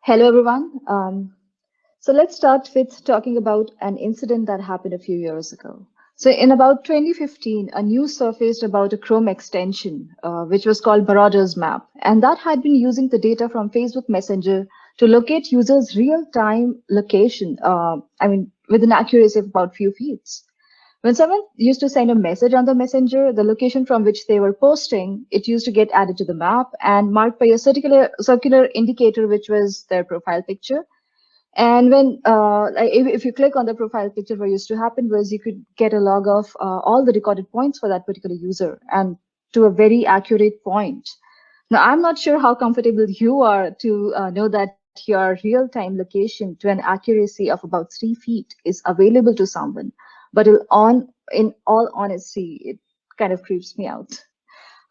Hello, everyone. So let's start with talking about an incident that happened a few years ago. So in about 2015, a news surfaced about a Chrome extension, which was called Marauder's Map, and that had been using the data from Facebook Messenger to locate users' real-time location. With an accuracy of about few feet. When someone used to send a message on the messenger, the location from which they were posting, it used to get added to the map and marked by a circular indicator, which was their profile picture. And if you click on the profile picture, what used to happen was you could get a log of all the recorded points for that particular user and to a very accurate point. Now, I'm not sure how comfortable you are to know that your real-time location to an accuracy of about 3 feet is available to someone, but in all honesty, it kind of creeps me out.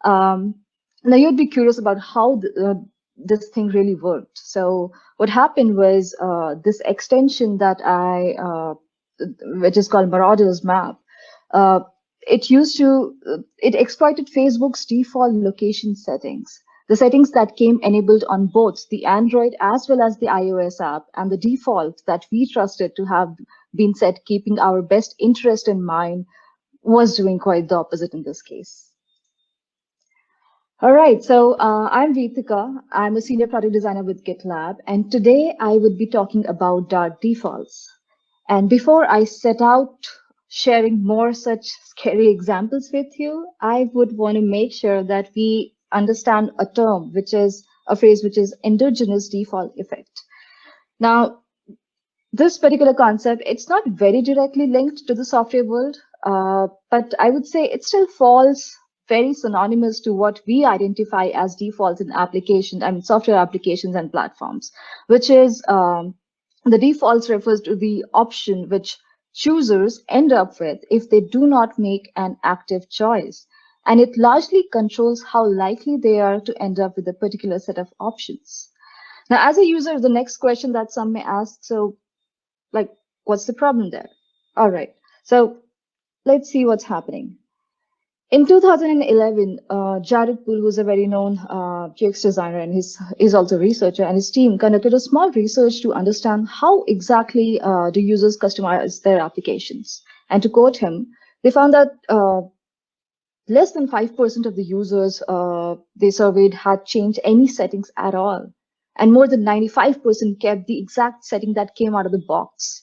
Um, Now, you'd be curious about how this thing really worked. So what happened was this extension which is called Marauder's Map, uh, it exploited Facebook's default location settings. The settings that came enabled on both the Android as well as the iOS app, and the default that we trusted to have been set keeping our best interest in mind was doing quite the opposite in this case. All right, so I'm Veethika. I'm a senior product designer with GitLab, and today I would be talking about dark defaults. And before I set out sharing more such scary examples with you, I would want to make sure that we understand a term, which is a phrase, which is endogenous default effect. Now, this particular concept, it's not very directly linked to the software world, but I would say it still falls very synonymous to what we identify as defaults in software applications and platforms, which is the defaults refers to the option which choosers end up with if they do not make an active choice. And it largely controls how likely they are to end up with a particular set of options. Now, as a user, the next question that some may ask, so like, what's the problem there? All right, so let's see what's happening. In 2011, Jared Poole, who's a very known UX designer and he's also a researcher, and his team conducted a small research to understand how exactly do users customize their applications. And to quote him, they found that less than 5% of the users they surveyed had changed any settings at all. And more than 95% kept the exact setting that came out of the box,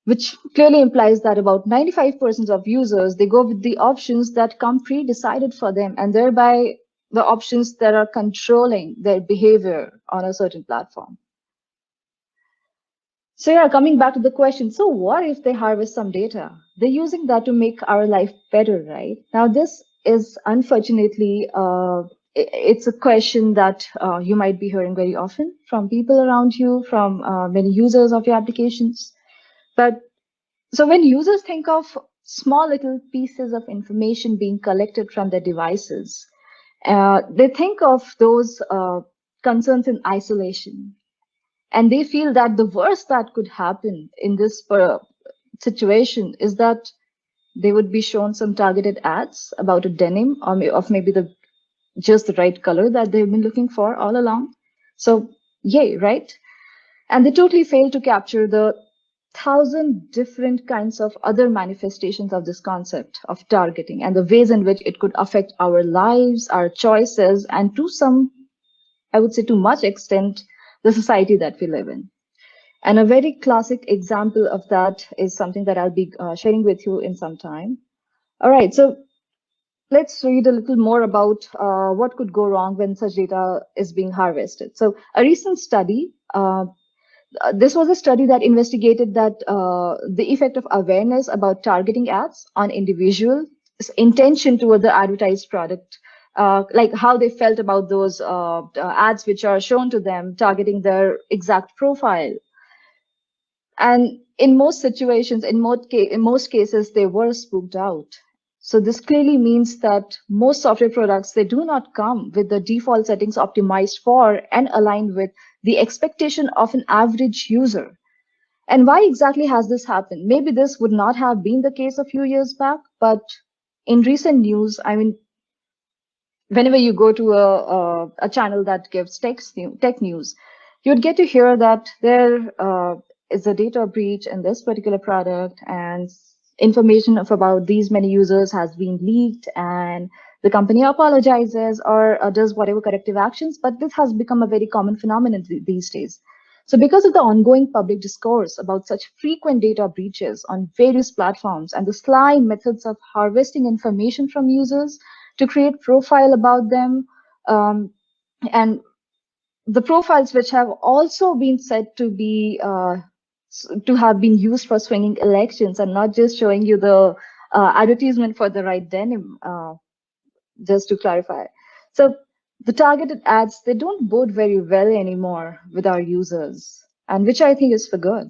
which clearly implies that about 95% of users, they go with the options that come pre-decided for them, and thereby the options that are controlling their behavior on a certain platform. So yeah, coming back to the question, so what if they harvest some data? They're using that to make our life better, right? Now, this is unfortunately, it's a question that you might be hearing very often from people around you, from many users of your applications. But so when users think of small little pieces of information being collected from their devices, they think of those concerns in isolation. And they feel that the worst that could happen in this situation is that they would be shown some targeted ads about a denim of maybe just the right color that they've been looking for all along. So yay, right? And they totally fail to capture the 1,000 different kinds of other manifestations of this concept of targeting and the ways in which it could affect our lives, our choices, and I would say to much extent, the society that we live in. And a very classic example of that is something that I'll be sharing with you in some time. All right, so let's read a little more about what could go wrong when such data is being harvested. So a recent study, this was a study that investigated the effect of awareness about targeting ads on individuals' intention toward the advertised product, like how they felt about those ads which are shown to them targeting their exact profile. And in most situations, in most cases, they were spooked out. So this clearly means that most software products, they do not come with the default settings optimized for and aligned with the expectation of an average user. And why exactly has this happened? Maybe this would not have been the case a few years back, but in recent news, whenever you go to a channel that gives tech news, you'd get to hear that there is a data breach in this particular product, and information of about these many users has been leaked, and the company apologizes or does whatever corrective actions. But this has become a very common phenomenon these days. So because of the ongoing public discourse about such frequent data breaches on various platforms and the sly methods of harvesting information from users to create profile about them, and the profiles which have also been said to be to have been used for swinging elections and not just showing you the advertisement for the right denim, just to clarify. So the targeted ads, they don't bode very well anymore with our users, and which I think is for good.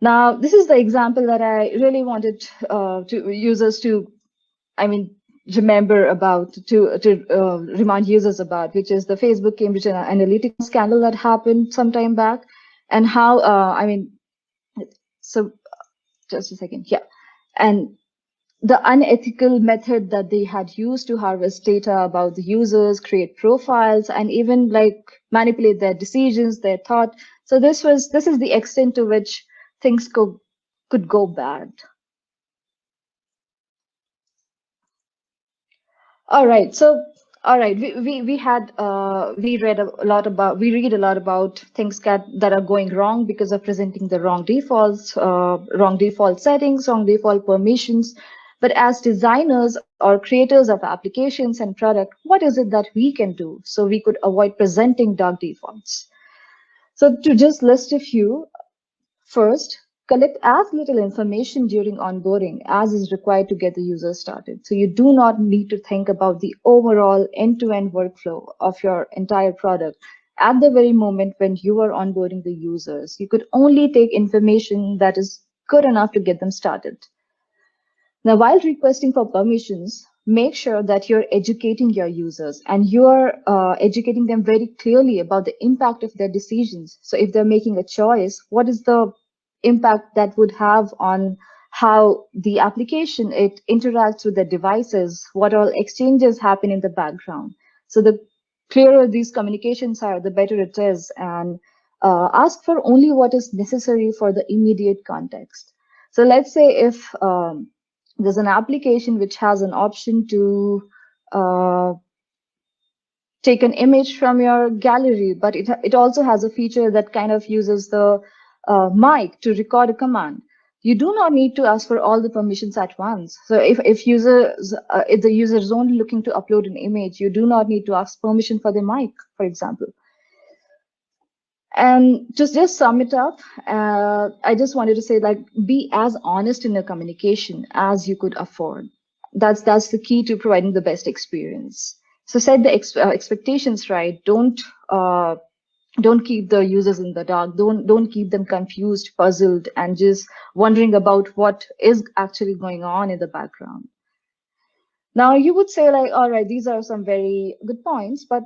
Now, this is the example that I really wanted to users to, I mean, remember about, to remind users about, which is the Facebook Cambridge Analytica scandal that happened some time back, and how, so just a second, yeah, and the unethical method that they had used to harvest data about the users, create profiles, and even like manipulate their decisions, their thought. So this is the extent to which things could go bad. All right. So, all right. We read a lot about things that are going wrong because of presenting the wrong defaults, wrong default settings, wrong default permissions. But as designers or creators of applications and product, what is it that we can do so we could avoid presenting dark defaults? So to just list a few, first, collect as little information during onboarding as is required to get the user started. So you do not need to think about the overall end-to-end workflow of your entire product at the very moment when you are onboarding the users. You could only take information that is good enough to get them started. Now, while requesting for permissions, make sure that you're educating your users and you're educating them very clearly about the impact of their decisions. So if they're making a choice, what is the impact that would have on how the application it interacts with the devices, what all exchanges happen in the background. So the clearer these communications are, the better it is, and ask for only what is necessary for the immediate context. So let's say if there's an application which has an option to uh, take an image from your gallery, but it also has a feature that kind of uses the mic to record a command. You do not need to ask for all the permissions at once. So if the user is only looking to upload an image, you do not need to ask permission for the mic, for example. And just sum it up, I just wanted to say, like, be as honest in your communication as you could afford. That's the key to providing the best experience. So set the expectations right. Don't keep the users in the dark. Don't keep them confused, puzzled, and just wondering about what is actually going on in the background. Now, you would say, like, all right, these are some very good points, but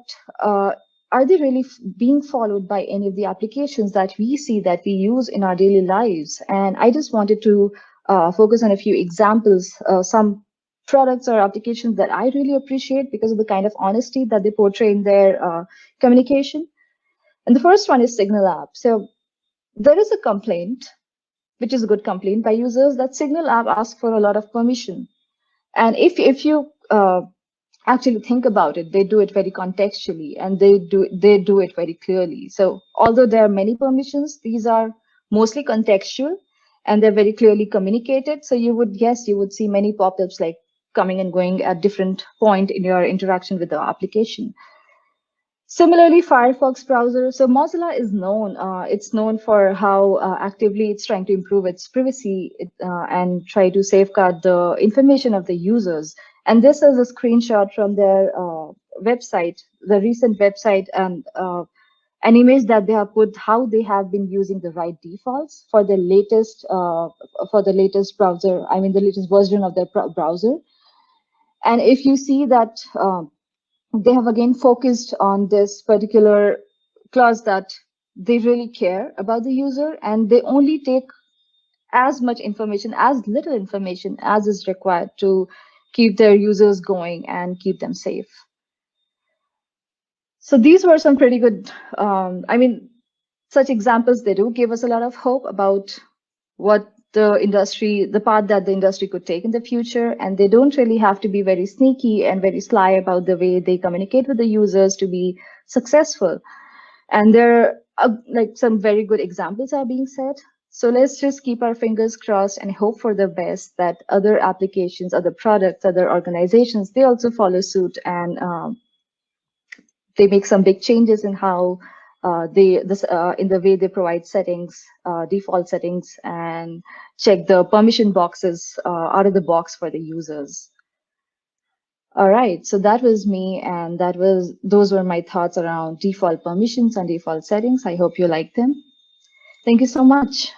are they really being followed by any of the applications that we see, that we use in our daily lives? And I just wanted to focus on a few examples, some products or applications that I really appreciate because of the kind of honesty that they portray in their communication. And the first one is Signal app. So there is a complaint, which is a good complaint by users, that Signal app asks for a lot of permission. And if you actually think about it, they do it very contextually, and they do it very clearly. So although there are many permissions, these are mostly contextual, and they're very clearly communicated. So you would see many pop-ups like coming and going at different point in your interaction with the application. Similarly, Firefox browser. So Mozilla is known. It's known for how actively it's trying to improve its privacy and try to safeguard the information of the users. And this is a screenshot from their website, the recent website, and an image that they have put how they have been using the right defaults for the latest browser. I mean, the latest version of their browser. And if you see that. They have again focused on this particular clause that they really care about the user, and they only take as much information, as little information as is required to keep their users going and keep them safe. So these were some pretty good, I mean, such examples, they do give us a lot of hope about what the path that the industry could take in the future. And they don't really have to be very sneaky and very sly about the way they communicate with the users to be successful. And there are like some very good examples are being set. So let's just keep our fingers crossed and hope for the best that other applications, other products, other organizations, they also follow suit and they make some big changes in how in the way they provide settings, default settings, and check the permission boxes out of the box for the users. All right, so that was me, and those were my thoughts around default permissions and default settings. I hope you liked them. Thank you so much.